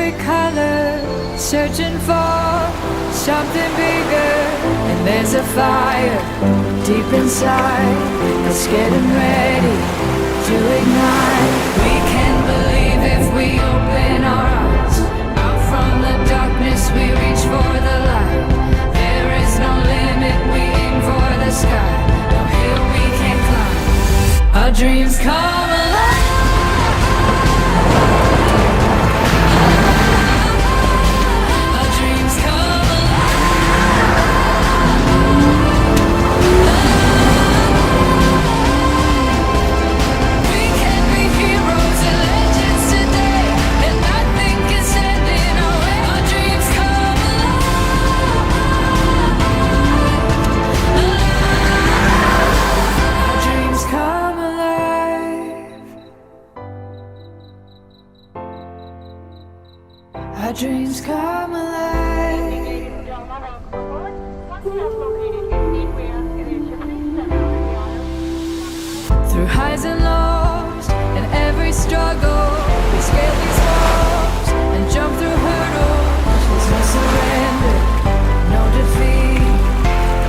every color, searching for something bigger. And there's a fire deep inside that's getting ready to ignite. We can believe if we open our eyes. Out from the darkness we reach for the light. There is no limit, we aim for the sky. No hill we can't climb. Our dreams come alive. Our dreams come alive. Through highs and lows and every struggle, we scale these walls and jump through hurdles. There's no surrender, no defeat.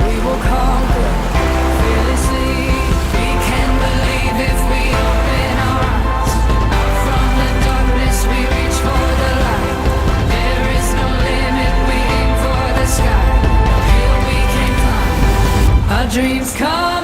We will conquer fearlessly. We can believe if we open our eyes. Out from the darkness we reach for the light. There is no limit, we aim for the sky. No hill we can climb. Our dreams come.